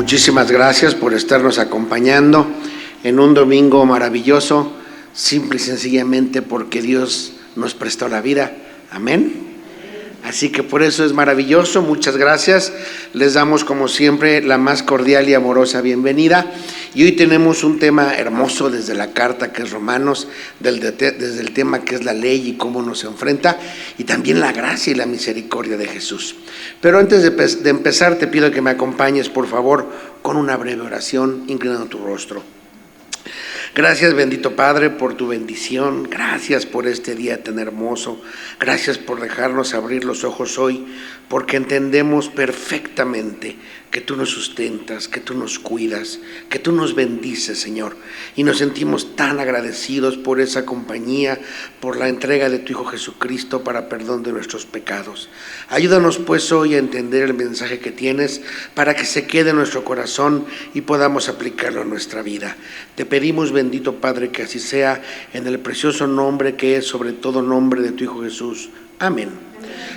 Muchísimas gracias por estarnos acompañando en un domingo maravilloso, simple y sencillamente porque Dios nos prestó la vida. Amén. Así que por eso es maravilloso. Muchas gracias. Les damos como siempre la más cordial y amorosa bienvenida. Y hoy tenemos un tema hermoso desde la carta que es Romanos, desde el tema que es la ley y cómo nos enfrenta, y también la gracia y la misericordia de Jesús. Pero antes de empezar te pido que me acompañes por favor con una breve oración, inclinando tu rostro. Gracias, bendito Padre, por tu bendición. Gracias por este día tan hermoso. Gracias por dejarnos abrir los ojos hoy, porque entendemos perfectamente que tú nos sustentas, que tú nos cuidas, que tú nos bendices, Señor. Y nos sentimos tan agradecidos por esa compañía, por la entrega de tu Hijo Jesucristo para perdón de nuestros pecados. Ayúdanos pues hoy a entender el mensaje que tienes para que se quede en nuestro corazón y podamos aplicarlo a nuestra vida. Te pedimos, bendito Padre, que así sea, en el precioso nombre que es sobre todo nombre de tu Hijo Jesús. Amén.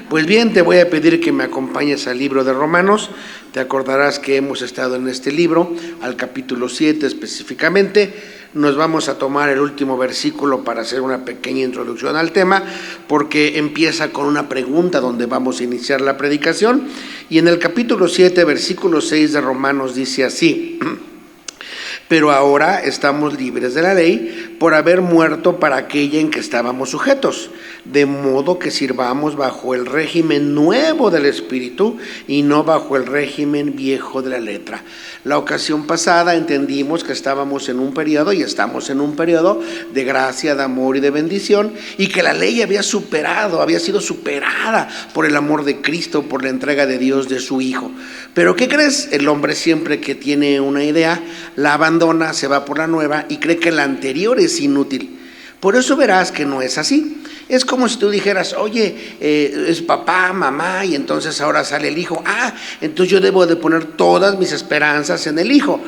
Pues bien, te voy a pedir que me acompañes al libro de Romanos. Te acordarás que hemos estado en este libro, al capítulo 7 específicamente. Nos vamos a tomar el último versículo para hacer una pequeña introducción al tema, porque empieza con una pregunta donde vamos a iniciar la predicación. Y en el capítulo 7, versículo 6 de Romanos dice así: pero ahora estamos libres de la ley por haber muerto para aquella en que estábamos sujetos, de modo que sirvamos bajo el régimen nuevo del Espíritu y no bajo el régimen viejo de la letra. La ocasión pasada entendimos que estábamos en un periodo y estamos en un periodo de gracia, de amor y de bendición, y que la ley había sido superada por el amor de Cristo, por la entrega de Dios de su Hijo. Pero ¿qué crees? El hombre siempre que tiene una idea, la abandona, se va por la nueva y cree que la anterior es inútil. Por eso verás que no es así. Es como si tú dijeras, oye, es papá, mamá, y entonces ahora sale el hijo. Entonces yo debo de poner todas mis esperanzas en el hijo.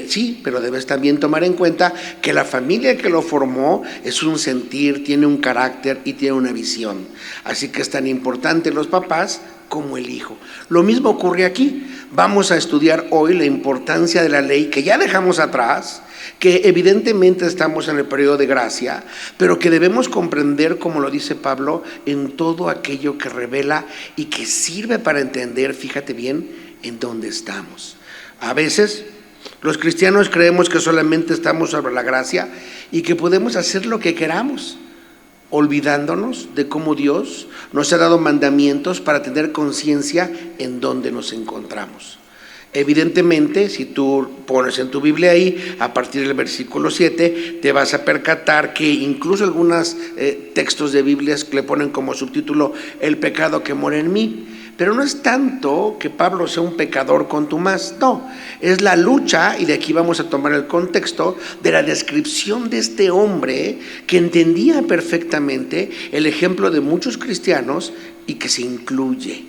Sí, pero debes también tomar en cuenta que la familia que lo formó es un sentir, tiene un carácter y tiene una visión. Así que es tan importante los papás como el hijo. Lo mismo ocurre aquí. Vamos a estudiar hoy la importancia de la ley que ya dejamos atrás, que evidentemente estamos en el periodo de gracia, pero que debemos comprender, como lo dice Pablo, en todo aquello que revela y que sirve para entender, fíjate bien, en dónde estamos. A veces los cristianos creemos que solamente estamos sobre la gracia y que podemos hacer lo que queramos, olvidándonos de cómo Dios nos ha dado mandamientos para tener conciencia en dónde nos encontramos. Evidentemente, si tú pones en tu Biblia ahí, a partir del versículo 7, te vas a percatar que incluso algunos textos de Biblias le ponen como subtítulo el pecado que mora en mí. Pero no es tanto que Pablo sea un pecador contumaz, no, es la lucha, y de aquí vamos a tomar el contexto de la descripción de este hombre que entendía perfectamente el ejemplo de muchos cristianos y que se incluye.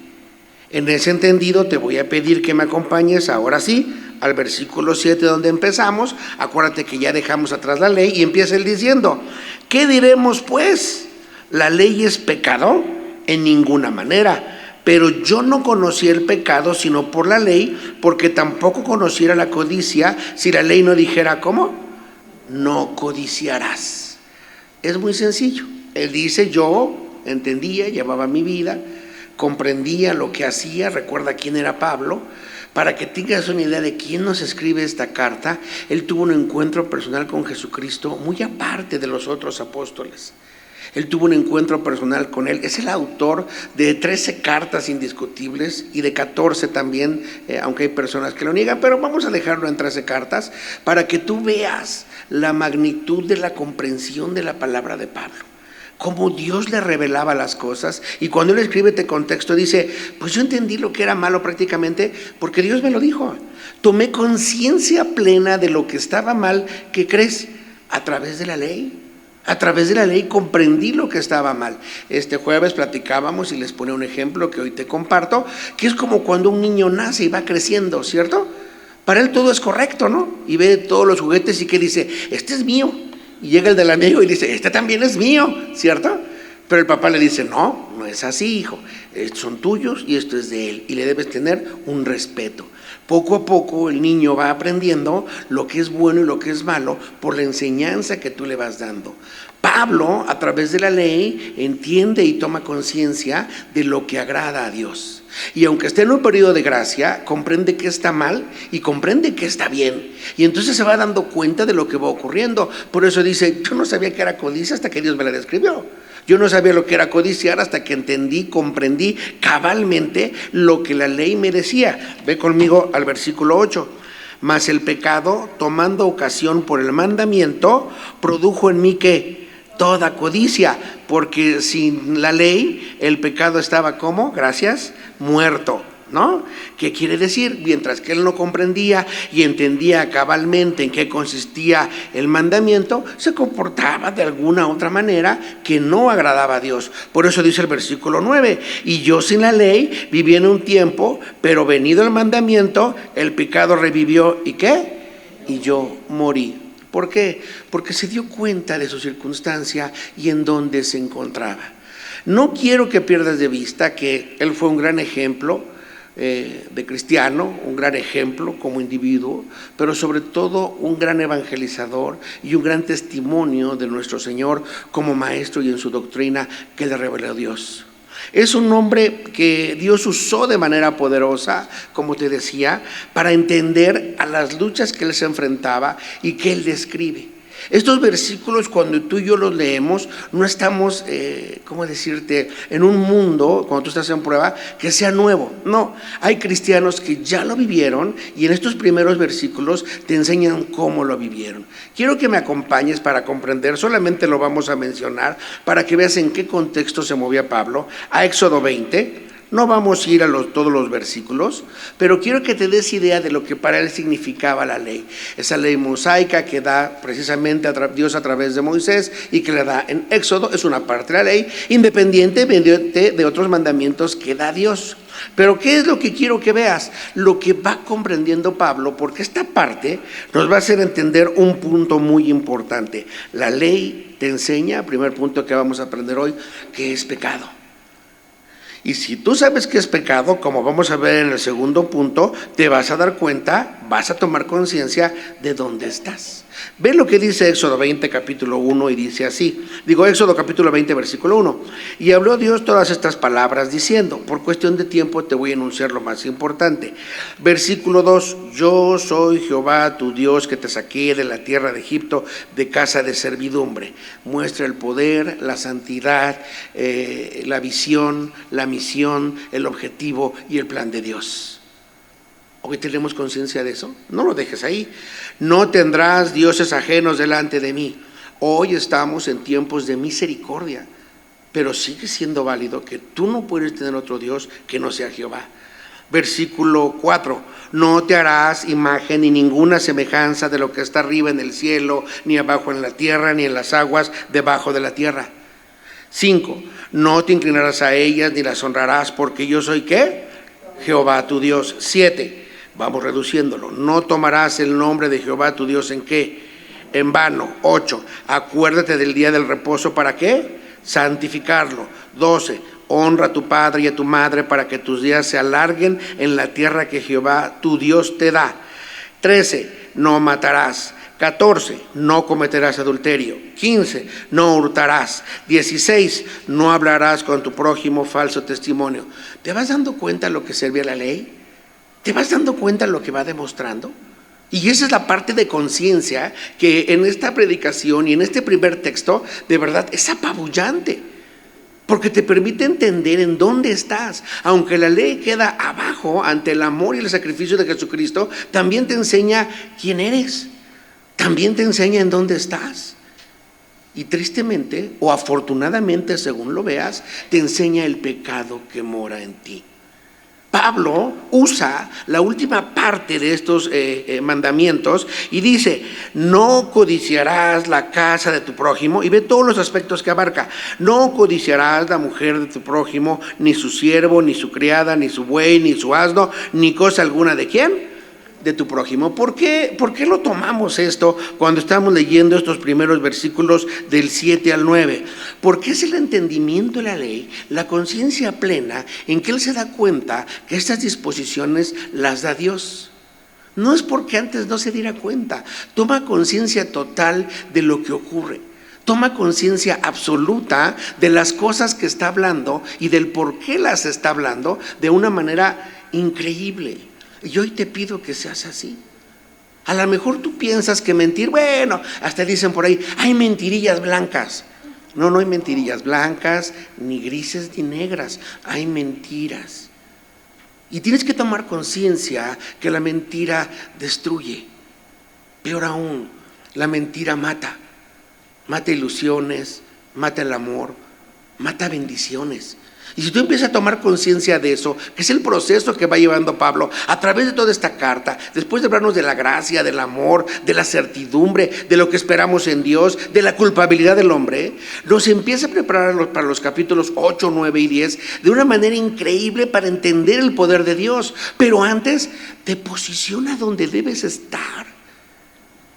En ese entendido te voy a pedir que me acompañes ahora sí al versículo 7 donde empezamos. Acuérdate que ya dejamos atrás la ley y empieza él diciendo: ¿qué diremos pues? ¿La ley es pecado? En ninguna manera. Pero yo no conocí el pecado sino por la ley, porque tampoco conociera la codicia si la ley no dijera, ¿cómo? No codiciarás. Es muy sencillo. Él dice, yo entendía, llevaba mi vida, comprendía lo que hacía. Recuerda quién era Pablo. Para que tengas una idea de quién nos escribe esta carta, él tuvo un encuentro personal con Jesucristo muy aparte de los otros apóstoles. Él tuvo un encuentro personal con él. Es el autor de 13 cartas indiscutibles y de 14 también, aunque hay personas que lo niegan, pero vamos a dejarlo en 13 cartas para que tú veas la magnitud de la comprensión de la palabra de Pablo. Cómo Dios le revelaba las cosas, y cuando él escribe este contexto dice, pues yo entendí lo que era malo prácticamente porque Dios me lo dijo. Tomé conciencia plena de lo que estaba mal, ¿qué crees? A través de la ley. A través de la ley comprendí lo que estaba mal. Este jueves platicábamos y les pone un ejemplo que hoy te comparto, que es como cuando un niño nace y va creciendo, ¿cierto? Para él todo es correcto, ¿no? Y ve todos los juguetes y que dice, este es mío. Y llega el del amigo y dice, este también es mío, ¿cierto? Pero el papá le dice, no, no es así, hijo, son tuyos y esto es de él, y le debes tener un respeto. Poco a poco el niño va aprendiendo lo que es bueno y lo que es malo por la enseñanza que tú le vas dando. Pablo, a través de la ley, entiende y toma conciencia de lo que agrada a Dios. Y aunque esté en un periodo de gracia, comprende que está mal y comprende que está bien. Y entonces se va dando cuenta de lo que va ocurriendo. Por eso dice, yo no sabía que era codicia hasta que Dios me la describió. Yo no sabía lo que era codiciar hasta que entendí, comprendí cabalmente lo que la ley me decía. Ve conmigo al versículo 8. Mas el pecado, tomando ocasión por el mandamiento, produjo en mí ¿qué? Toda codicia, porque sin la ley el pecado estaba ¿cómo? Gracias, muerto, ¿no? ¿Qué quiere decir? Mientras que él no comprendía y entendía cabalmente en qué consistía el mandamiento, se comportaba de alguna otra manera que no agradaba a Dios. Por eso dice el versículo 9, y yo sin la ley viví en un tiempo, pero venido el mandamiento, el pecado revivió, ¿y qué? Y yo morí. ¿Por qué? Porque se dio cuenta de su circunstancia y en dónde se encontraba. No quiero que pierdas de vista que él fue un gran ejemplo de cristiano, un gran ejemplo como individuo, pero sobre todo un gran evangelizador y un gran testimonio de nuestro Señor como maestro y en su doctrina que le reveló Dios. Es un hombre que Dios usó de manera poderosa, como te decía, para entender a las luchas que él se enfrentaba y que él describe. Estos versículos, cuando tú y yo los leemos, no estamos, ¿cómo decirte?, en un mundo, cuando tú estás en prueba, que sea nuevo. No, hay cristianos que ya lo vivieron y en estos primeros versículos te enseñan cómo lo vivieron. Quiero que me acompañes para comprender, solamente lo vamos a mencionar, para que veas en qué contexto se movía Pablo, a Éxodo 20. No vamos a ir a todos los versículos, pero quiero que te des idea de lo que para él significaba la ley. Esa ley mosaica que da precisamente Dios a través de Moisés y que le da en Éxodo, es una parte de la ley, independientemente de otros mandamientos que da Dios. Pero ¿qué es lo que quiero que veas? Lo que va comprendiendo Pablo, porque esta parte nos va a hacer entender un punto muy importante. La ley te enseña, primer punto que vamos a aprender hoy, que es pecado. Y si tú sabes que es pecado, como vamos a ver en el segundo punto, te vas a dar cuenta, vas a tomar conciencia de dónde estás. Ve lo que dice Éxodo 20, capítulo 1, y dice así. Éxodo capítulo 20, versículo 1. Y habló Dios todas estas palabras diciendo, por cuestión de tiempo te voy a enunciar lo más importante. Versículo 2, yo soy Jehová tu Dios que te saqué de la tierra de Egipto, de casa de servidumbre. Muestra el poder, la santidad, la visión, la misión, el objetivo y el plan de Dios. ¿Hoy tenemos conciencia de eso? No lo dejes ahí. No tendrás dioses ajenos delante de mí. Hoy estamos en tiempos de misericordia, pero sigue siendo válido que tú no puedes tener otro Dios que no sea Jehová. Versículo 4, no te harás imagen ni ninguna semejanza de lo que está arriba en el cielo, ni abajo en la tierra, ni en las aguas debajo de la tierra. 5, no te inclinarás a ellas ni las honrarás, porque yo soy ¿qué? Jehová tu Dios. 7, vamos reduciéndolo, no tomarás el nombre de Jehová tu Dios ¿en qué? En vano. 8, acuérdate del día del reposo, ¿para qué? Santificarlo. 12, honra a tu padre y a tu madre para que tus días se alarguen en la tierra que Jehová tu Dios te da. 13, no matarás. 14, no cometerás adulterio. 15, no hurtarás. 16, no hablarás con tu prójimo falso testimonio. ¿Te vas dando cuenta lo que servía la ley? ¿Te vas dando cuenta lo que va demostrando? Y esa es la parte de conciencia que en esta predicación y en este primer texto, de verdad, es apabullante. Porque te permite entender en dónde estás. Aunque la ley queda abajo ante el amor y el sacrificio de Jesucristo, también te enseña quién eres. También te enseña en dónde estás. Y tristemente, o afortunadamente, según lo veas, te enseña el pecado que mora en ti. Pablo usa la última parte de estos mandamientos y dice, no codiciarás la casa de tu prójimo, y ve todos los aspectos que abarca. No codiciarás la mujer de tu prójimo, ni su siervo, ni su criada, ni su buey, ni su asno, ni cosa alguna de ¿quién? de tu prójimo. ¿Por qué lo tomamos esto cuando estamos leyendo estos primeros versículos del 7 al 9? Porque es el entendimiento de la ley, la conciencia plena en que él se da cuenta que estas disposiciones las da Dios. No es porque antes no se diera cuenta, toma conciencia total de lo que ocurre. Toma conciencia absoluta de las cosas que está hablando y del por qué las está hablando de una manera increíble. Y hoy te pido que seas así. A lo mejor tú piensas que mentir, bueno, hasta dicen por ahí, hay mentirillas blancas. No hay mentirillas blancas, ni grises, ni negras. Hay mentiras. Y tienes que tomar conciencia que la mentira destruye. Peor aún, la mentira mata. Mata ilusiones, mata el amor, mata bendiciones. Y si tú empiezas a tomar conciencia de eso, que es el proceso que va llevando Pablo a través de toda esta carta, después de hablarnos de la gracia, del amor, de la certidumbre, de lo que esperamos en Dios, de la culpabilidad del hombre, nos empieza a preparar para los capítulos 8, 9 y 10 de una manera increíble para entender el poder de Dios. Pero antes te posiciona donde debes estar.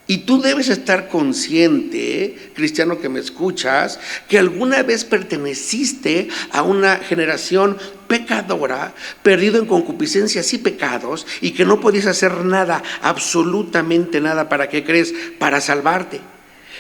Y tú debes estar consciente, cristiano que me escuchas, que alguna vez perteneciste a una generación pecadora, perdido en concupiscencias y pecados, y que no podías hacer nada, absolutamente nada, ¿para qué crees? Para salvarte.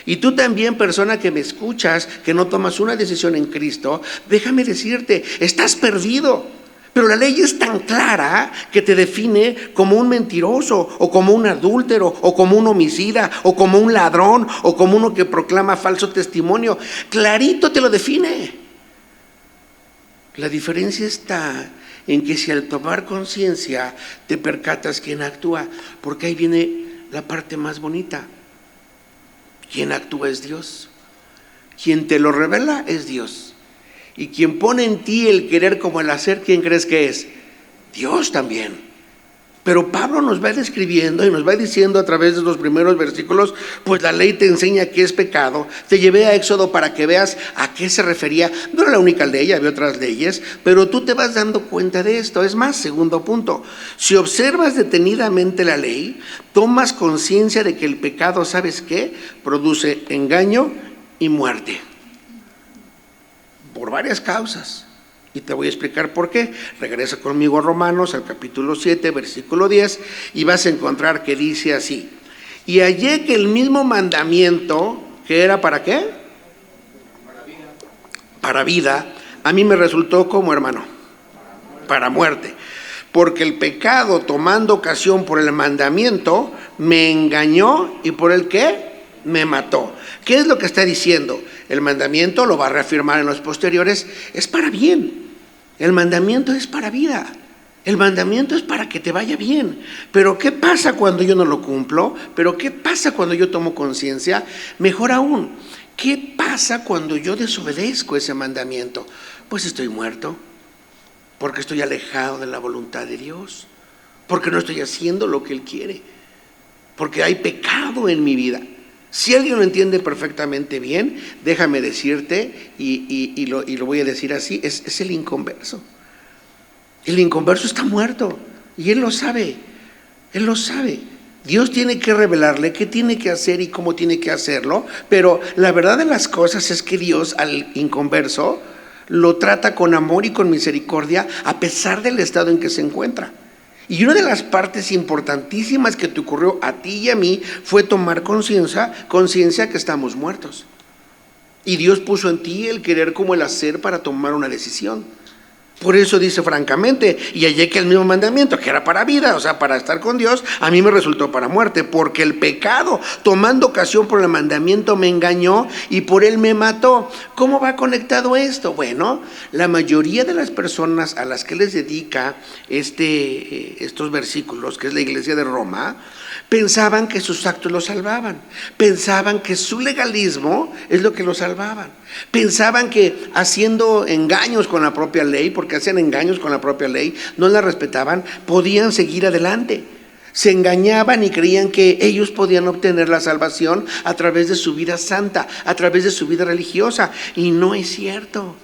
Y tú también, persona que me escuchas, que no tomas una decisión en Cristo, déjame decirte, estás perdido. Pero la ley es tan clara que te define como un mentiroso, o como un adúltero, o como un homicida, o como un ladrón, o como uno que proclama falso testimonio. Clarito te lo define. La diferencia está en que si al tomar conciencia te percatas quién actúa, porque ahí viene la parte más bonita. Quien actúa es Dios. Quien te lo revela es Dios. Y quien pone en ti el querer como el hacer, ¿quién crees que es? Dios también. Pero Pablo nos va describiendo y nos va diciendo a través de los primeros versículos, pues la ley te enseña qué es pecado. Te llevé a Éxodo para que veas a qué se refería. No era la única ley, había otras leyes, pero tú te vas dando cuenta de esto. Es más, segundo punto, si observas detenidamente la ley, tomas conciencia de que el pecado, ¿sabes qué? Produce engaño y muerte. Por varias causas, y te voy a explicar por qué. Regresa conmigo a Romanos, al capítulo 7, versículo 10, y vas a encontrar que dice así: y hallé que el mismo mandamiento, que era ¿para qué? Para vida, a mí me resultó como, hermano, para muerte, porque el pecado, tomando ocasión por el mandamiento, me engañó, y por el qué, me mató. ¿Qué es lo que está diciendo? El mandamiento, lo va a reafirmar en los posteriores, es para bien. El mandamiento es para vida. El mandamiento es para que te vaya bien. Pero ¿qué pasa cuando yo no lo cumplo? ¿Pero qué pasa cuando yo tomo conciencia? Mejor aún, ¿qué pasa cuando yo desobedezco ese mandamiento? Pues estoy muerto, porque estoy alejado de la voluntad de Dios, porque no estoy haciendo lo que Él quiere, porque hay pecado en mi vida. Si alguien lo entiende perfectamente bien, déjame decirte, y lo voy a decir así, es el inconverso. El inconverso está muerto, y él lo sabe, él lo sabe. Dios tiene que revelarle qué tiene que hacer y cómo tiene que hacerlo, pero la verdad de las cosas es que Dios al inconverso lo trata con amor y con misericordia a pesar del estado en que se encuentra. Y una de las partes importantísimas que te ocurrió a ti y a mí fue tomar conciencia que estamos muertos. Y Dios puso en ti el querer como el hacer para tomar una decisión. Por eso dice francamente, y hallé que el mismo mandamiento, que era para vida, o sea, para estar con Dios, a mí me resultó para muerte, porque el pecado, tomando ocasión por el mandamiento, me engañó y por él me mató. ¿Cómo va conectado esto? Bueno, la mayoría de las personas a las que les dedica estos versículos, que es la iglesia de Roma, pensaban que sus actos los salvaban, pensaban que su legalismo es lo que los salvaban, pensaban que haciendo engaños con la propia ley, porque hacían engaños con la propia ley, no la respetaban, podían seguir adelante. Se engañaban y creían que ellos podían obtener la salvación a través de su vida santa, a través de su vida religiosa, y no es cierto.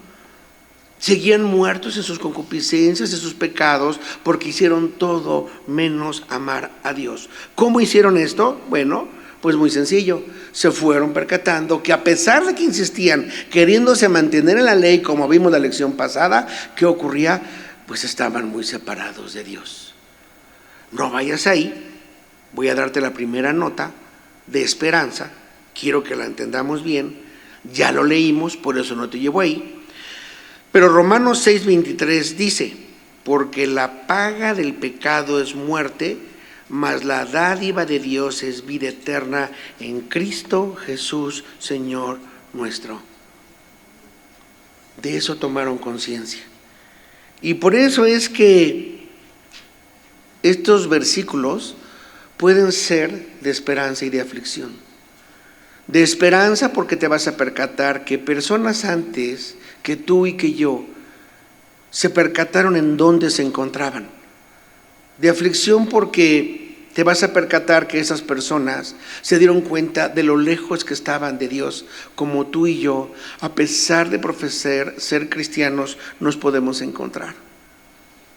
Seguían muertos en sus concupiscencias, en sus pecados, porque hicieron todo menos amar a Dios. ¿Cómo hicieron esto? Bueno, pues muy sencillo. Se fueron percatando que a pesar de que insistían, queriéndose mantener en la ley, como vimos la lección pasada, ¿qué ocurría? Pues estaban muy separados de Dios. No vayas ahí. Voy a darte la primera nota de esperanza. Quiero que la entendamos bien. Ya lo leímos, por eso no te llevo ahí. Pero Romanos 6:23 dice: porque la paga del pecado es muerte, mas la dádiva de Dios es vida eterna en Cristo Jesús, Señor nuestro. De eso tomaron conciencia. Y por eso es que estos versículos pueden ser de esperanza y de aflicción. De esperanza porque te vas a percatar que personas antes que tú y que yo se percataron en dónde se encontraban. De aflicción porque te vas a percatar que esas personas se dieron cuenta de lo lejos que estaban de Dios, como tú y yo, a pesar de profesar ser cristianos, nos podemos encontrar.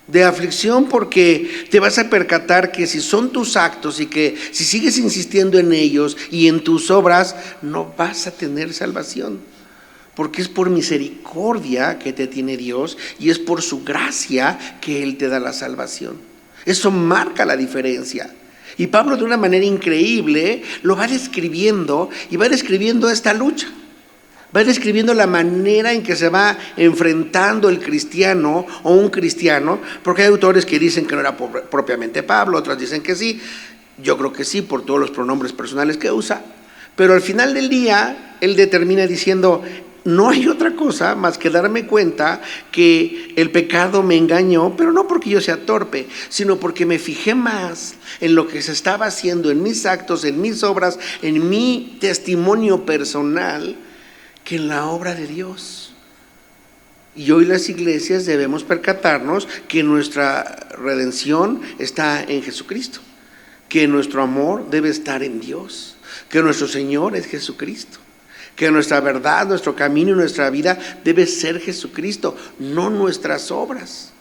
De aflicción porque te vas a percatar que si son tus actos y que si sigues insistiendo en ellos y en tus obras, no vas a tener salvación. Porque es por misericordia que te tiene Dios y es por su gracia que Él te da la salvación. Eso marca la diferencia. Y Pablo, de una manera increíble, lo va describiendo y va describiendo esta lucha. Va describiendo la manera en que se va enfrentando el cristiano o un cristiano, porque hay autores que dicen que no era propiamente Pablo, otros dicen que sí. Yo creo que sí, por todos los pronombres personales que usa. Pero al final del día, él determina diciendo: no hay otra cosa más que darme cuenta que el pecado me engañó, pero no porque yo sea torpe, sino porque me fijé más en lo que se estaba haciendo, en mis actos, en mis obras, en mi testimonio personal, que en la obra de Dios. Y hoy las iglesias debemos percatarnos que nuestra redención está en Jesucristo, que nuestro amor debe estar en Dios, que nuestro Señor es Jesucristo, que nuestra verdad, nuestro camino y nuestra vida debe ser Jesucristo, no nuestras obras.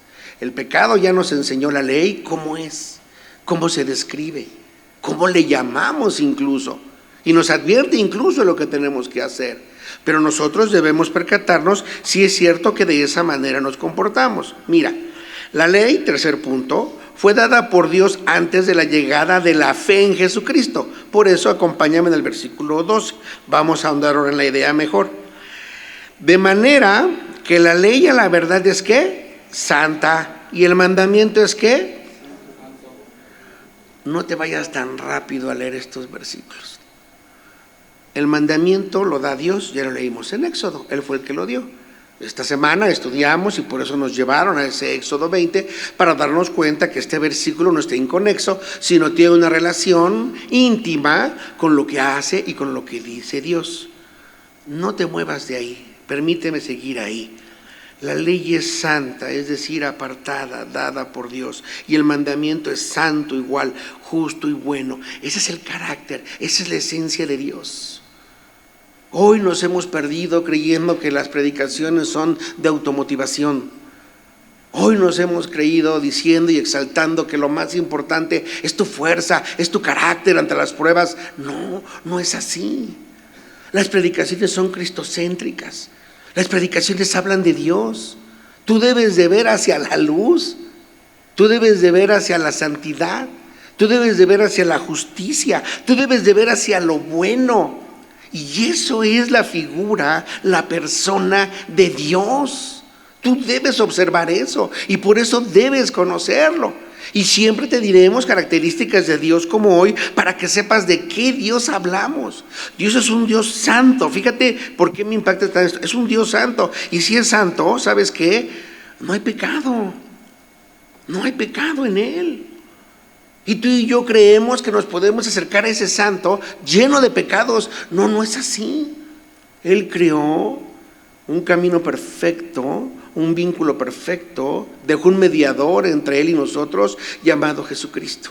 El pecado ya nos enseñó la ley cómo es, cómo se describe, cómo le llamamos incluso, y nos advierte incluso lo que tenemos que hacer. Pero nosotros debemos percatarnos si es cierto que de esa manera nos comportamos. Mira, la ley, tercer punto, fue dada por Dios antes de la llegada de la fe en Jesucristo. Por eso acompáñame en el versículo 12. Vamos a ahondar ahora en la idea mejor. De manera que la ley a la verdad es ¿qué? Santa. ¿Y el mandamiento es qué? No te vayas tan rápido a leer estos versículos. El mandamiento lo da Dios, ya lo leímos en Éxodo, Él fue el que lo dio. Esta semana estudiamos y por eso nos llevaron a ese Éxodo 20 para darnos cuenta que este versículo no está inconexo, sino tiene una relación íntima con lo que hace y con lo que dice Dios. No te muevas de ahí, permíteme seguir ahí. La ley es santa, es decir, apartada, dada por Dios, y el mandamiento es santo igual, justo y bueno. Ese es el carácter, esa es la esencia de Dios. Hoy nos hemos perdido creyendo que las predicaciones son de automotivación. Hoy nos hemos creído diciendo y exaltando que lo más importante es tu fuerza, es tu carácter ante las pruebas. No, no es así. Las predicaciones son cristocéntricas. Las predicaciones hablan de Dios. Tú debes de ver hacia la luz. Tú debes de ver hacia la santidad. Tú debes de ver hacia la justicia. Tú debes de ver hacia lo bueno. Y eso es la figura, la persona de Dios. Tú debes observar eso y por eso debes conocerlo. Y siempre te diremos características de Dios como hoy para que sepas de qué Dios hablamos. Dios es un Dios santo. Fíjate por qué me impacta tanto esto. Es un Dios santo. Y si es santo, ¿sabes qué? No hay pecado. No hay pecado en Él. Y tú y yo creemos que nos podemos acercar a ese santo lleno de pecados. No, no es así. Él creó un camino perfecto, un vínculo perfecto, dejó un mediador entre Él y nosotros llamado Jesucristo.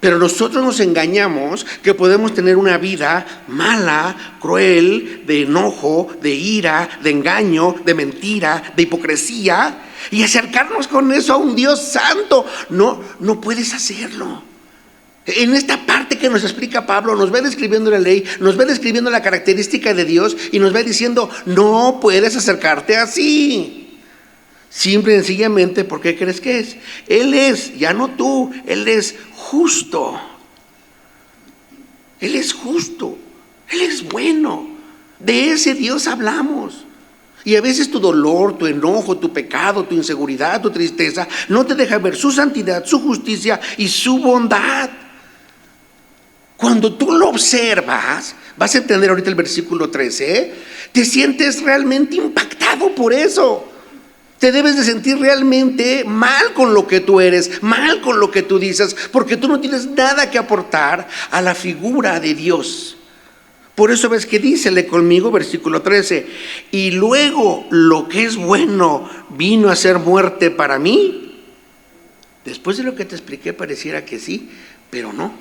Pero nosotros nos engañamos que podemos tener una vida mala, cruel, de enojo, de ira, de engaño, de mentira, de hipocresía, y acercarnos con eso a un Dios santo. No puedes hacerlo. En esta parte que nos explica Pablo, nos va describiendo la ley, nos va describiendo la característica de Dios y nos va diciendo, no puedes acercarte así. Simple y sencillamente, ¿por qué crees que es? Él es, ya no tú, Él es justo. Él es justo, Él es bueno. De ese Dios hablamos. Y a veces tu dolor, tu enojo, tu pecado, tu inseguridad, tu tristeza no te deja ver su santidad, su justicia y su bondad. Cuando tú lo observas, vas a entender ahorita el versículo 13, te sientes realmente impactado por eso. Te debes de sentir realmente mal con lo que tú eres, mal con lo que tú dices, porque tú no tienes nada que aportar a la figura de Dios. Por eso ves que dice, lee conmigo, versículo 13, y luego lo que es bueno vino a ser muerte para mí. Después de lo que te expliqué pareciera que sí, pero no.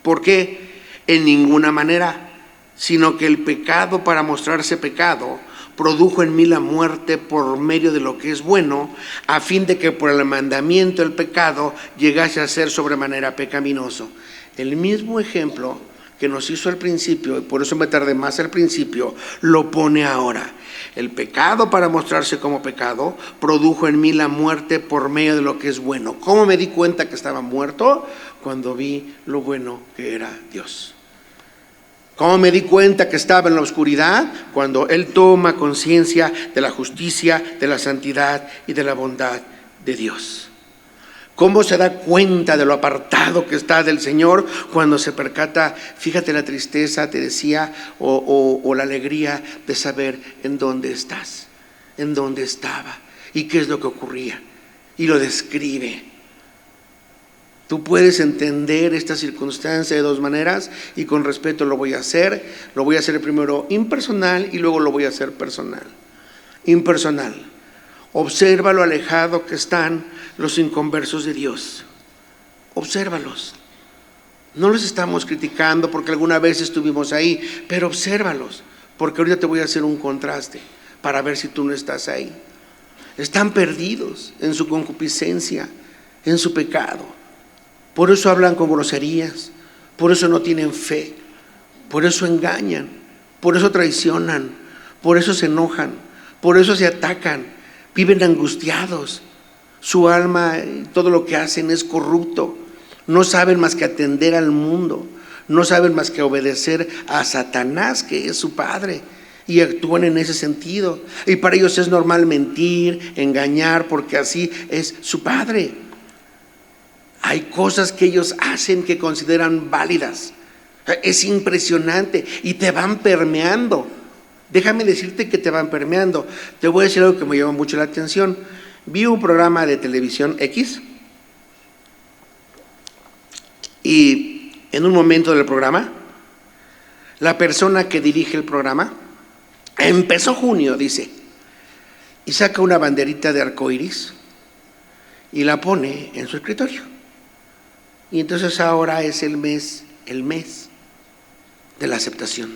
¿Por qué? En ninguna manera, sino que el pecado, para mostrarse pecado, produjo en mí la muerte por medio de lo que es bueno, a fin de que por el mandamiento el pecado llegase a ser sobremanera pecaminoso. El mismo ejemplo que nos hizo al principio, y por eso me tardé más al principio, lo pone ahora. El pecado, para mostrarse como pecado, produjo en mí la muerte por medio de lo que es bueno. ¿Cómo me di cuenta que estaba muerto? Cuando vi lo bueno que era Dios. ¿Cómo me di cuenta que estaba en la oscuridad? Cuando Él toma conciencia de la justicia, de la santidad y de la bondad de Dios. ¿Cómo se da cuenta de lo apartado que está del Señor? Cuando se percata, fíjate la tristeza, te decía, o la alegría de saber en dónde estás, en dónde estaba y qué es lo que ocurría. Y lo describe. Tú puedes entender esta circunstancia de dos maneras y con respeto lo voy a hacer. Lo voy a hacer primero impersonal y luego lo voy a hacer personal. Impersonal. Observa lo alejado que están los inconversos de Dios. Obsérvalos. No los estamos criticando porque alguna vez estuvimos ahí, pero obsérvalos, porque ahorita te voy a hacer un contraste para ver si tú no estás ahí. Están perdidos en su concupiscencia, en su pecado. Por eso hablan con groserías, por eso no tienen fe, por eso engañan, por eso traicionan, por eso se enojan, por eso se atacan, viven angustiados. Su alma y todo lo que hacen es corrupto. No saben más que atender al mundo, no saben más que obedecer a Satanás, que es su padre, y actúan en ese sentido. Y para ellos es normal mentir, engañar, porque así es su padre. Hay cosas que ellos hacen que consideran válidas. Es impresionante y te van permeando. Déjame decirte que te van permeando. Te voy a decir algo que me llama mucho la atención. Vi un programa de televisión X y en un momento del programa, la persona que dirige el programa empezó junio, dice, y saca una banderita de arcoíris y la pone en su escritorio. Y entonces ahora es el mes de la aceptación,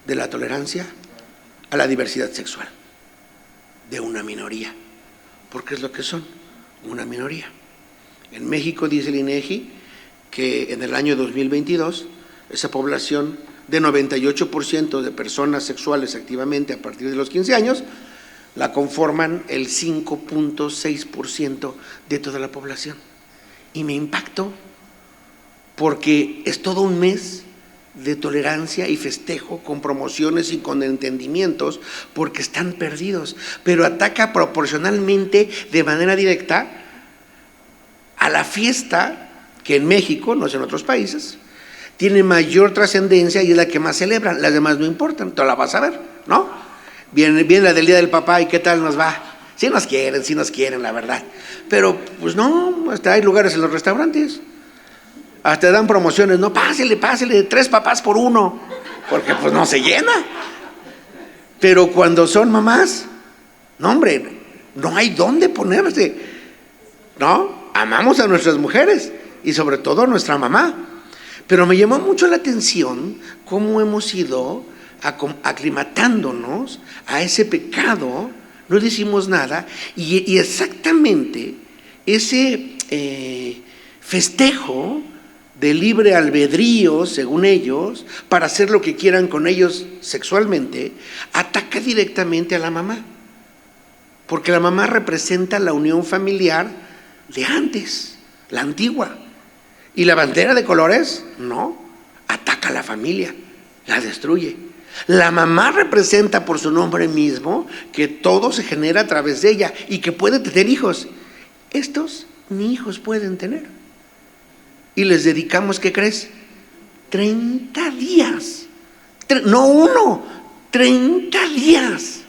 de la tolerancia a la diversidad sexual, de una minoría, porque es lo que son, una minoría. En México dice el INEGI que en el año 2022 esa población de 98% de personas sexuales activamente a partir de los 15 años la conforman el 5.6% de toda la población. Y me impactó porque es todo un mes de tolerancia y festejo con promociones y con entendimientos porque están perdidos, pero ataca proporcionalmente de manera directa a la fiesta que en México, no sé en otros países, tiene mayor trascendencia y es la que más celebran. Las demás no importan, tú la vas a ver, ¿no? Viene la del Día del Papá y ¿qué tal nos va? Sí nos quieren, la verdad. Pero pues no, hasta hay lugares en los restaurantes. Hasta dan promociones, no, pásele, 3 papás por 1, porque pues no se llena. Pero cuando son mamás, no hombre, no hay dónde ponerse, ¿no? Amamos a nuestras mujeres, y sobre todo nuestra mamá. Pero me llamó mucho la atención cómo hemos ido aclimatándonos a ese pecado, no decimos nada, y exactamente ese festejo de libre albedrío, según ellos, para hacer lo que quieran con ellos sexualmente, ataca directamente a la mamá, porque la mamá representa la unión familiar de antes, la antigua. Y la bandera de colores, no, ataca a la familia, la destruye. La mamá representa por su nombre mismo que todo se genera a través de ella y que puede tener hijos. Estos ni hijos pueden tener. Y les dedicamos, ¿qué crees? 30 días. No uno, 30 días.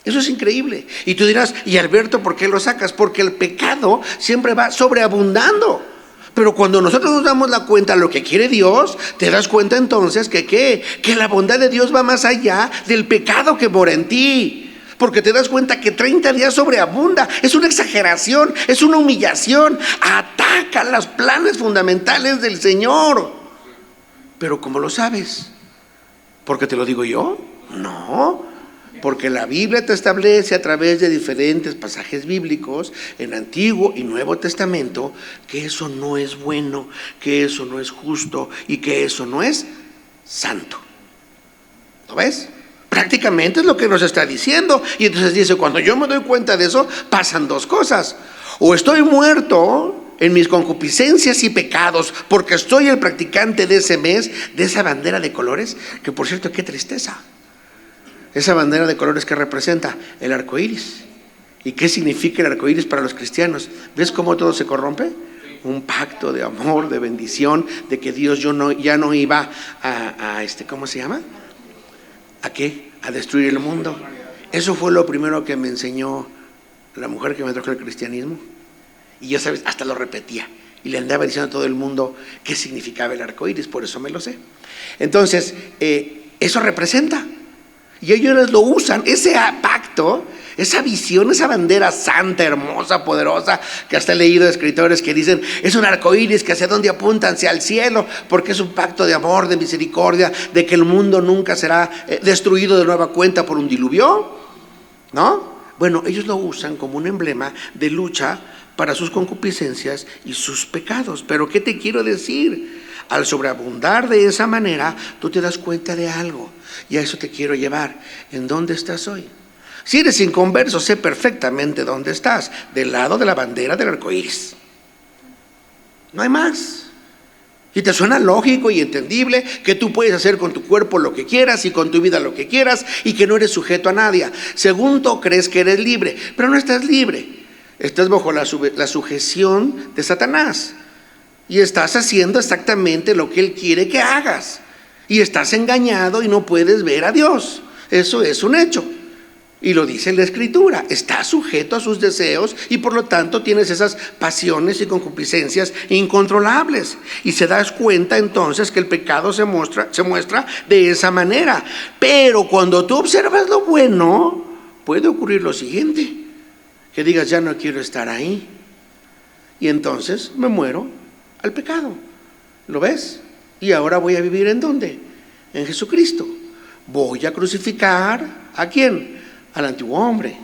Eso es increíble. Y tú dirás, ¿y Alberto por qué lo sacas? Porque el pecado siempre va sobreabundando. Pero cuando nosotros nos damos la cuenta de lo que quiere Dios, te das cuenta entonces que la bondad de Dios va más allá del pecado que mora en ti. Porque te das cuenta que 30 días sobreabunda. Es una exageración, es una humillación. Ataca los planes fundamentales del Señor. Pero ¿cómo lo sabes? ¿Porque te lo digo yo? No. Porque la Biblia te establece a través de diferentes pasajes bíblicos en Antiguo y Nuevo Testamento que eso no es bueno, que eso no es justo y que eso no es santo. ¿Lo ves? Prácticamente es lo que nos está diciendo. Y entonces dice, cuando yo me doy cuenta de eso, pasan dos cosas. O estoy muerto en mis concupiscencias y pecados, porque estoy el practicante de ese mes, de esa bandera de colores, que por cierto, qué tristeza. Esa bandera de colores que representa el arco iris. ¿Y qué significa el arco iris para los cristianos? ¿Ves cómo todo se corrompe? Un pacto de amor, de bendición, de que Dios ya no iba ¿cómo se llama? ¿A qué? A destruir el mundo. Eso fue lo primero que me enseñó la mujer que me trajo el cristianismo. Y yo, sabes, hasta lo repetía. Y le andaba diciendo a todo el mundo qué significaba el arco iris, por eso me lo sé. Entonces, eso representa. Y ellos lo usan, ese pacto, esa visión, esa bandera santa, hermosa, poderosa, que hasta he leído de escritores que dicen, es un arcoíris que hacia dónde apuntan, hacia el cielo, porque es un pacto de amor, de misericordia, de que el mundo nunca será destruido de nueva cuenta por un diluvio, ¿no? Bueno, ellos lo usan como un emblema de lucha para sus concupiscencias y sus pecados. Pero ¿qué te quiero decir? Al sobreabundar de esa manera, tú te das cuenta de algo. Y a eso te quiero llevar. ¿En dónde estás hoy? Si eres inconverso, sé perfectamente dónde estás. Del lado de la bandera del arco iris. No hay más. Y te suena lógico y entendible que tú puedes hacer con tu cuerpo lo que quieras y con tu vida lo que quieras y que no eres sujeto a nadie. Según tú crees que eres libre, pero no estás libre. Estás bajo la sujeción de Satanás. Y estás haciendo exactamente lo que él quiere que hagas. Y estás engañado y no puedes ver a Dios. Eso es un hecho. Y lo dice la Escritura. Estás sujeto a sus deseos y por lo tanto tienes esas pasiones y concupiscencias incontrolables. Y se das cuenta entonces que el pecado se muestra de esa manera. Pero cuando tú observas lo bueno, puede ocurrir lo siguiente. Que digas, ya no quiero estar ahí. Y entonces me muero al pecado. ¿Lo ves? Y ahora voy a vivir ¿en dónde? En Jesucristo. Voy a crucificar ¿a quién? Al antiguo hombre.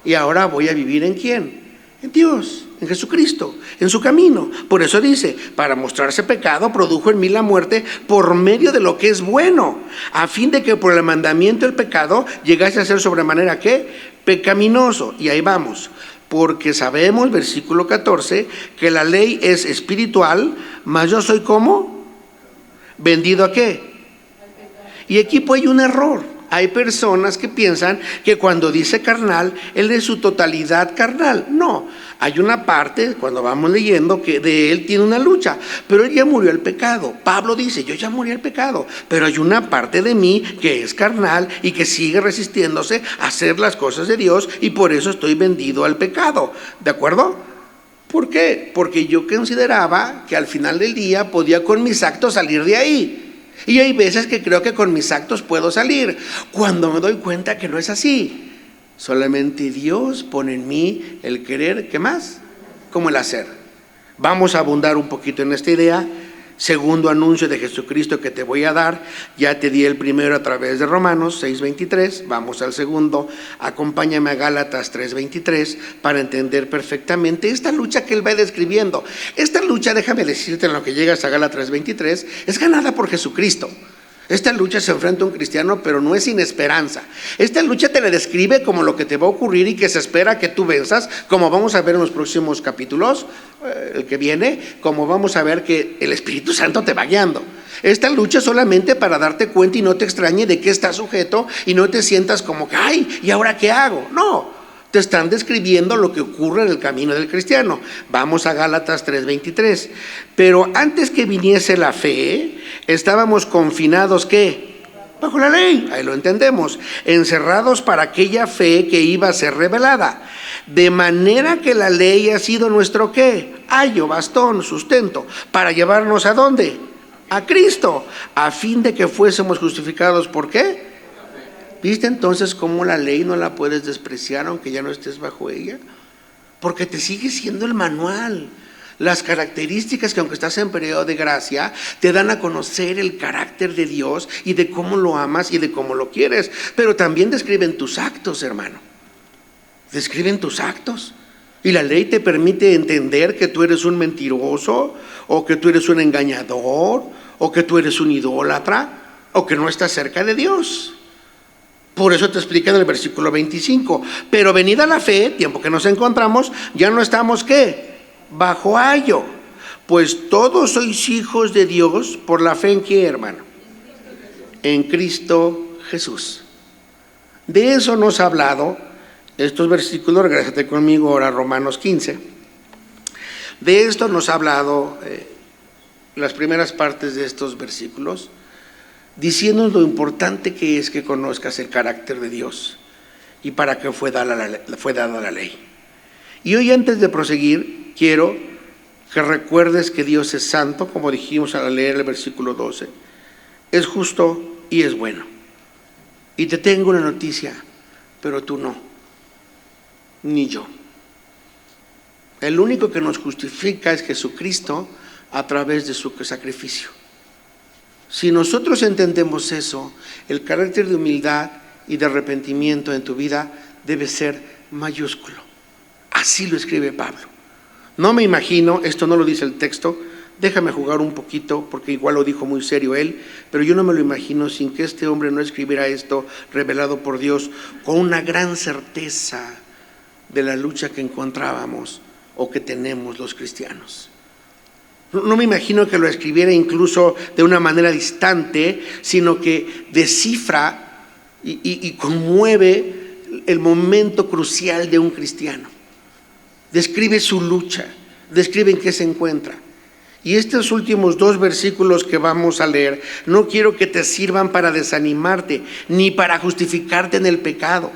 Y ahora voy a vivir ¿en quién? En Dios, en Jesucristo, en su camino. Por eso dice, para mostrarse pecado, produjo en mí la muerte por medio de lo que es bueno, a fin de que por el mandamiento del pecado llegase a ser sobremanera ¿qué? Pecaminoso. Y ahí vamos. Porque sabemos, versículo 14, que la ley es espiritual, mas yo soy ¿cómo? ¿Vendido a qué? Y aquí pues hay un error. Hay personas que piensan que cuando dice carnal, él es su totalidad carnal. No, hay una parte, cuando vamos leyendo, que de él tiene una lucha, pero él ya murió al pecado. Pablo dice, yo ya morí al pecado, pero hay una parte de mí que es carnal y que sigue resistiéndose a hacer las cosas de Dios y por eso estoy vendido al pecado. ¿De acuerdo? ¿Por qué? Porque yo consideraba que al final del día podía con mis actos salir de ahí. Y hay veces que creo que con mis actos puedo salir, cuando me doy cuenta que no es así. Solamente Dios pone en mí el querer, ¿qué más? Como el hacer. Vamos a abundar un poquito en esta idea. Segundo anuncio de Jesucristo que te voy a dar, ya te di el primero a través de Romanos 6:23, vamos al segundo, acompáñame a Gálatas 3:23 para entender perfectamente esta lucha que él va describiendo. Esta lucha, déjame decirte en lo que llegas a Gálatas 3:23, es ganada por Jesucristo. Esta lucha se enfrenta a un cristiano, pero no es sin esperanza. Esta lucha te la describe como lo que te va a ocurrir y que se espera que tú venzas, como vamos a ver en los próximos capítulos, el que viene, como vamos a ver que el Espíritu Santo te va guiando. Esta lucha es solamente para darte cuenta y no te extrañe de qué estás sujeto y no te sientas como que, ay, ¿y ahora qué hago? No. Te están describiendo lo que ocurre en el camino del cristiano. Vamos a Gálatas 3:23. Pero antes que viniese la fe, estábamos confinados, ¿qué? Bajo la ley, ahí lo entendemos, encerrados para aquella fe que iba a ser revelada. De manera que la ley ha sido nuestro, ¿qué? Ayo, bastón, sustento, para llevarnos ¿a dónde? A Cristo, a fin de que fuésemos justificados, ¿por qué? ¿Viste entonces cómo la ley no la puedes despreciar aunque ya no estés bajo ella? Porque te sigue siendo el manual. Las características que aunque estás en periodo de gracia, te dan a conocer el carácter de Dios y de cómo lo amas y de cómo lo quieres. Pero también describen tus actos, hermano. Describen tus actos. Y la ley te permite entender que tú eres un mentiroso, o que tú eres un engañador, o que tú eres un idólatra, o que no estás cerca de Dios. Por eso te explica en el versículo 25, pero venida la fe, tiempo que nos encontramos, ya no estamos ¿qué? Bajo ayo, pues todos sois hijos de Dios por la fe en ¿qué, hermano? En Cristo Jesús. De eso nos ha hablado estos versículos, regrésate conmigo ahora a Romanos 15. De esto nos ha hablado las primeras partes de estos versículos, diciéndonos lo importante que es que conozcas el carácter de Dios y para qué fue dada la ley. Y hoy, antes de proseguir, quiero que recuerdes que Dios es santo, como dijimos al leer el versículo 12, es justo y es bueno. Y te tengo una noticia, pero tú no, ni yo. El único que nos justifica es Jesucristo a través de su sacrificio. Si nosotros entendemos eso, el carácter de humildad y de arrepentimiento en tu vida debe ser mayúsculo. Así lo escribe Pablo. No me imagino, esto no lo dice el texto, déjame jugar un poquito porque igual lo dijo muy serio él, pero yo no me lo imagino sin que este hombre no escribiera esto revelado por Dios con una gran certeza de la lucha que encontrábamos o que tenemos los cristianos. No me imagino que lo escribiera incluso de una manera distante, sino que descifra y conmueve el momento crucial de un cristiano. Describe su lucha, describe en qué se encuentra. Y estos últimos dos versículos que vamos a leer, no quiero que te sirvan para desanimarte, ni para justificarte en el pecado.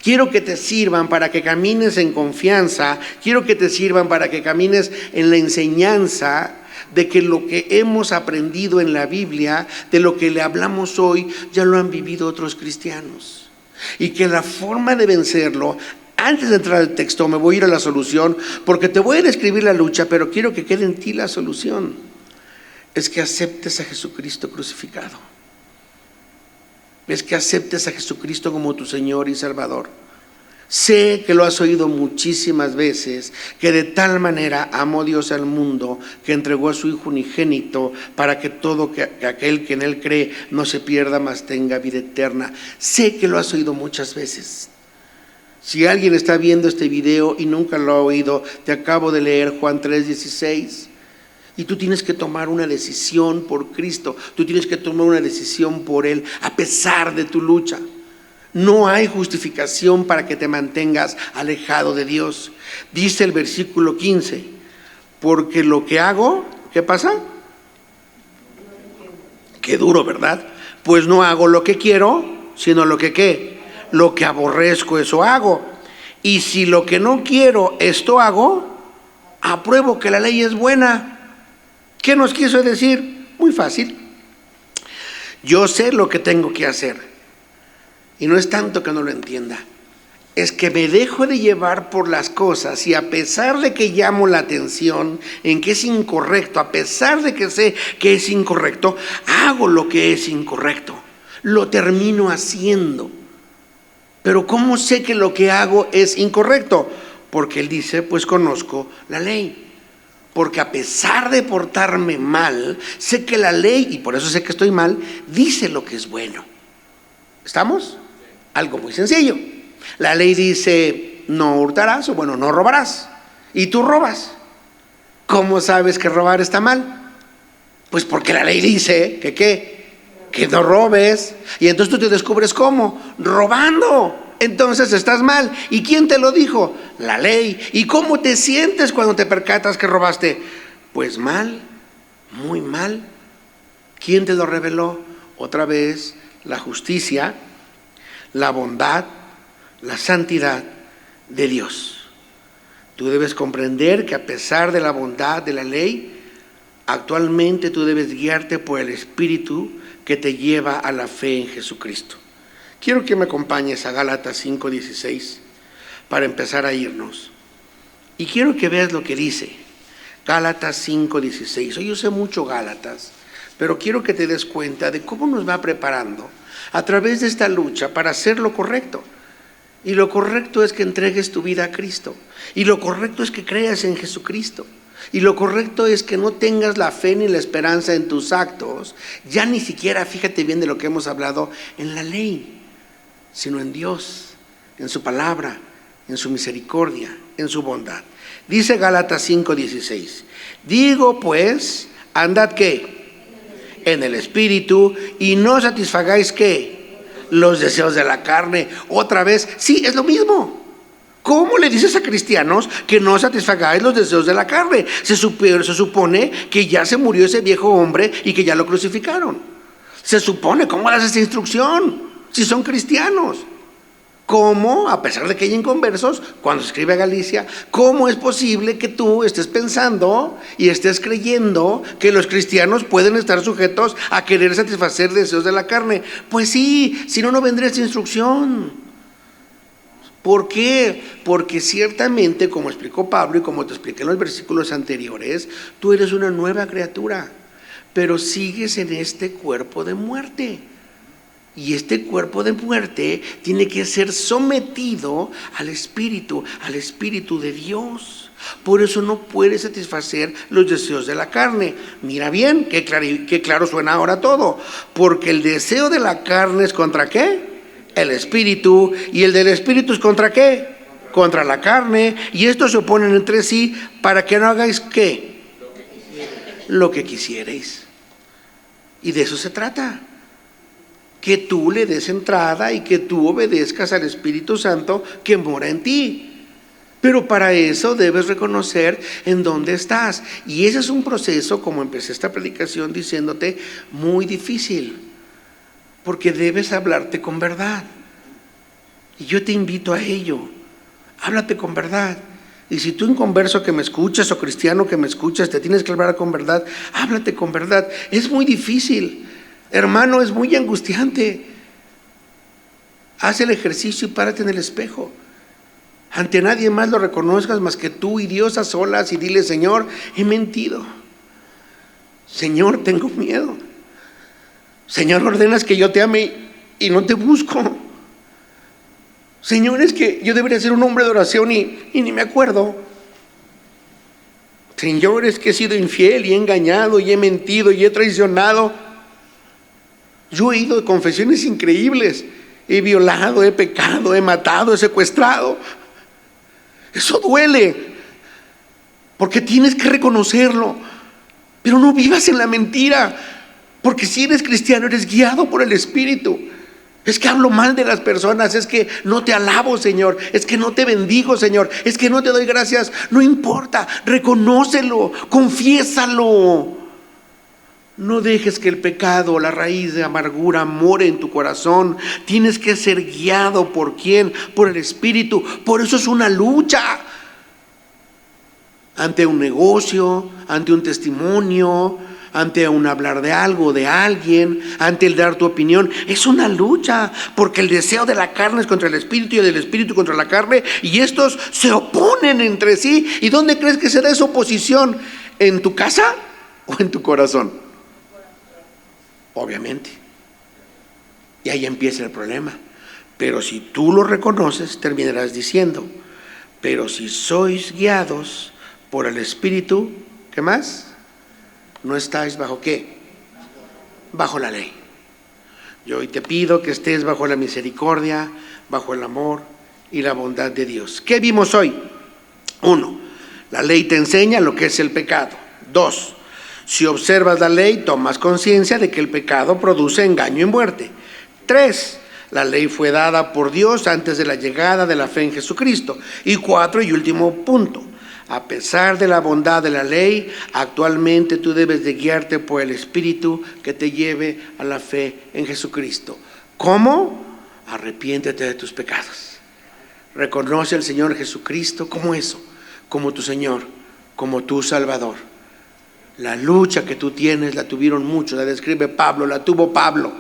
Quiero que te sirvan para que camines en confianza, quiero que te sirvan para que camines en la enseñanza de que lo que hemos aprendido en la Biblia, de lo que le hablamos hoy, ya lo han vivido otros cristianos. Y que la forma de vencerlo, antes de entrar al texto, me voy a ir a la solución, porque te voy a describir la lucha, pero quiero que quede en ti la solución. Es que aceptes a Jesucristo crucificado. Es que aceptes a Jesucristo como tu Señor y Salvador. Sé que lo has oído muchísimas veces, que de tal manera amó Dios al mundo, que entregó a su Hijo unigénito, para que todo aquel que en Él cree no se pierda, mas tenga vida eterna. Sé que lo has oído muchas veces. Si alguien está viendo este video y nunca lo ha oído, te acabo de leer Juan 3:16. Y tú tienes que tomar una decisión por Cristo, tú tienes que tomar una decisión por Él, a pesar de tu lucha. No hay justificación para que te mantengas alejado de Dios. Dice el versículo 15, porque lo que hago, ¿qué pasa? Qué duro, ¿verdad? Pues no hago lo que quiero, sino lo que ¿qué? Lo que aborrezco, eso hago. Y si lo que no quiero, esto hago, apruebo que la ley es buena. ¿Qué nos quiso decir? Muy fácil. Yo sé lo que tengo que hacer. Y no es tanto que no lo entienda, es que me dejo de llevar por las cosas y a pesar de que llamo la atención en que es incorrecto, a pesar de que sé que es incorrecto, hago lo que es incorrecto, lo termino haciendo. Pero ¿cómo sé que lo que hago es incorrecto? Porque él dice, pues conozco la ley. Porque a pesar de portarme mal, sé que la ley, y por eso sé que estoy mal, dice lo que es bueno. ¿Estamos? Algo muy sencillo. La ley dice, no hurtarás, o bueno, no robarás. Y tú robas. ¿Cómo sabes que robar está mal? Pues porque la ley dice que ¿qué? Que no robes. Y entonces tú te descubres ¿cómo? Robando. Entonces estás mal. ¿Y quién te lo dijo? La ley. ¿Y cómo te sientes cuando te percatas que robaste? Pues mal, muy mal. ¿Quién te lo reveló? Otra vez, la justicia, la bondad, la santidad de Dios. Tú debes comprender que a pesar de la bondad de la ley, actualmente tú debes guiarte por el Espíritu que te lleva a la fe en Jesucristo. Quiero que me acompañes a Gálatas 5:16 para empezar a irnos. Y quiero que veas lo que dice Gálatas 5:16. Hoy yo sé mucho Gálatas, pero quiero que te des cuenta de cómo nos va preparando a través de esta lucha para hacer lo correcto. Y lo correcto es que entregues tu vida a Cristo. Y lo correcto es que creas en Jesucristo. Y lo correcto es que no tengas la fe ni la esperanza en tus actos, ya ni siquiera, fíjate bien de lo que hemos hablado, en la ley, sino en Dios, en su palabra, en su misericordia, en su bondad. Dice Gálatas 5:16, digo pues, andad ¿qué? En el Espíritu, y no satisfagáis ¿qué? Los deseos de la carne. Otra vez, sí, es lo mismo. ¿Cómo le dices a cristianos que no satisfagáis los deseos de la carne? Se supone que ya se murió ese viejo hombre y que ya lo crucificaron. Se supone, ¿cómo das esa instrucción? Si son cristianos. ¿Cómo, a pesar de que hay inconversos, cuando se escribe a Galicia, cómo es posible que tú estés pensando y estés creyendo que los cristianos pueden estar sujetos a querer satisfacer deseos de la carne? Pues sí, si no, no vendría esta instrucción. ¿Por qué? Porque ciertamente, como explicó Pablo y como te expliqué en los versículos anteriores, tú eres una nueva criatura, pero sigues en este cuerpo de muerte. Y este cuerpo de muerte tiene que ser sometido al Espíritu de Dios. Por eso no puede satisfacer los deseos de la carne. Mira bien, qué claro suena ahora todo. Porque el deseo de la carne es ¿contra qué? El Espíritu. ¿Y el del Espíritu es contra qué? Contra la carne. Y estos se oponen entre sí para que no hagáis ¿qué? Lo que quisierais. Y de eso se trata. Que tú le des entrada y que tú obedezcas al Espíritu Santo que mora en ti. Pero para eso debes reconocer en dónde estás. Y ese es un proceso, como empecé esta predicación diciéndote, muy difícil. Porque debes hablarte con verdad. Y yo te invito a ello. Háblate con verdad. Y si tú inconverso que me escuchas o cristiano que me escuchas, te tienes que hablar con verdad, háblate con verdad. Es muy difícil. Hermano, es muy angustiante. Haz el ejercicio y párate en el espejo. Ante nadie más lo reconozcas más que tú y Dios a solas y dile, Señor, he mentido. Señor, tengo miedo. Señor, ordenas que yo te ame y no te busco. Señor, es que yo debería ser un hombre de oración y ni me acuerdo. Señor, es que he sido infiel y he engañado y he mentido y he traicionado. Yo he ido de confesiones increíbles. He violado, he pecado, he matado, he secuestrado. Eso duele, porque tienes que reconocerlo. Pero no vivas en la mentira, porque si eres cristiano eres guiado por el Espíritu. Es que hablo mal de las personas, es que no te alabo, Señor, es que no te bendigo, Señor, es que no te doy gracias. No importa, reconócelo, confiésalo. No dejes que el pecado, la raíz de amargura, more en tu corazón. Tienes que ser guiado ¿por quién? Por el Espíritu. Por eso es una lucha. Ante un negocio, ante un testimonio, ante un hablar de algo, de alguien, ante el dar tu opinión. Es una lucha, porque el deseo de la carne es contra el espíritu y el del espíritu contra la carne, y estos se oponen entre sí. ¿Y dónde crees que se da esa oposición? ¿En tu casa o en tu corazón? Obviamente. Y ahí empieza el problema. Pero si tú lo reconoces, terminarás diciendo: pero si sois guiados por el Espíritu, ¿qué más? No estáis bajo ¿qué? Bajo la ley. Yo hoy te pido que estés bajo la misericordia, bajo el amor y la bondad de Dios. ¿Qué vimos hoy? 1. La ley te enseña lo que es el pecado. 2. Si observas la ley, tomas conciencia de que el pecado produce engaño y muerte. 3. La ley fue dada por Dios antes de la llegada de la fe en Jesucristo. Y 4, y último punto: a pesar de la bondad de la ley, actualmente tú debes de guiarte por el Espíritu que te lleve a la fe en Jesucristo. ¿Cómo? Arrepiéntete de tus pecados. Reconoce al Señor Jesucristo como eso, como tu Señor, como tu Salvador. La lucha que tú tienes la tuvieron muchos, la describe Pablo, la tuvo Pablo,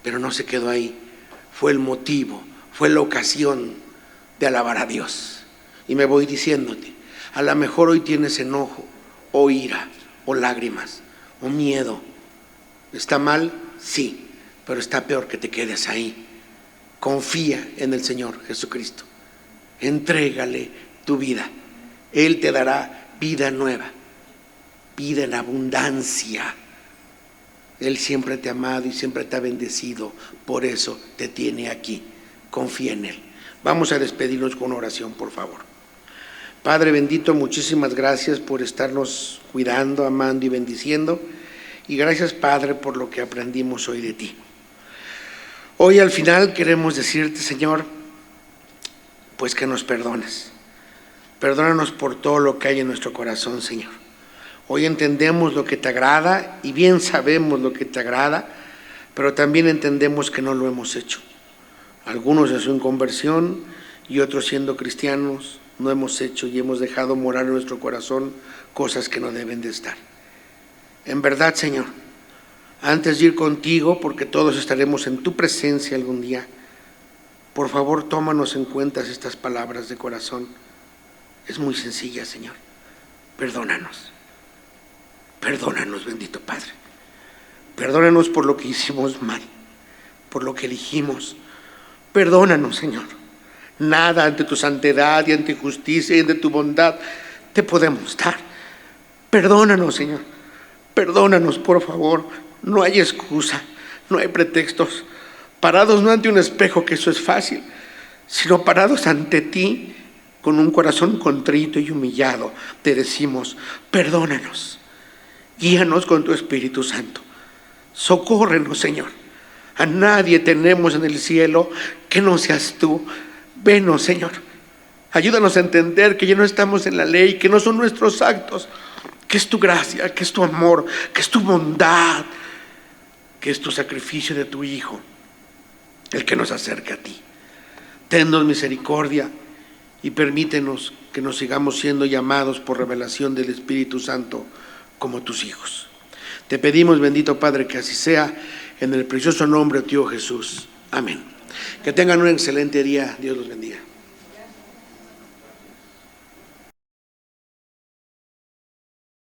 pero no se quedó ahí. Fue el motivo, fue la ocasión de alabar a Dios. Y me voy diciéndote: a lo mejor hoy tienes enojo, o ira, o lágrimas, o miedo. ¿Está mal? Sí, pero está peor que te quedes ahí. Confía en el Señor Jesucristo. Entrégale tu vida. Él te dará vida nueva, vida en abundancia. Él siempre te ha amado y siempre te ha bendecido. Por eso te tiene aquí. Confía en Él. Vamos a despedirnos con oración, por favor. Padre bendito, muchísimas gracias por estarnos cuidando, amando y bendiciendo. Y gracias, Padre, por lo que aprendimos hoy de ti. Hoy al final queremos decirte, Señor, pues que nos perdones. Perdónanos por todo lo que hay en nuestro corazón, Señor. Hoy entendemos lo que te agrada y bien sabemos lo que te agrada, pero también entendemos que no lo hemos hecho. Algunos en su inconversión y otros siendo cristianos no hemos hecho y hemos dejado morar en nuestro corazón cosas que no deben de estar. En verdad, Señor, antes de ir contigo, porque todos estaremos en tu presencia algún día, por favor, tómanos en cuenta estas palabras de corazón. Es muy sencilla, Señor. Perdónanos. Perdónanos, bendito Padre. Perdónanos por lo que hicimos mal, por lo que dijimos. Perdónanos, Señor. Nada ante tu santidad y ante tu justicia y ante tu bondad te podemos dar. Perdónanos, Señor. Perdónanos, por favor. No hay excusa, no hay pretextos. Parados no ante un espejo, que eso es fácil, sino parados ante ti con un corazón contrito y humillado, te decimos: perdónanos. Guíanos con tu Espíritu Santo. Socórrenos, Señor. A nadie tenemos en el cielo que no seas tú. Venos, Señor. Ayúdanos a entender que ya no estamos en la ley, que no son nuestros actos, que es tu gracia, que es tu amor, que es tu bondad, que es tu sacrificio de tu Hijo, el que nos acerca a ti. Tennos misericordia y permítenos que nos sigamos siendo llamados por revelación del Espíritu Santo como tus hijos. Te pedimos, bendito Padre, que así sea, en el precioso nombre de tu Hijo Jesús. Amén. Que tengan un excelente día. Dios los bendiga.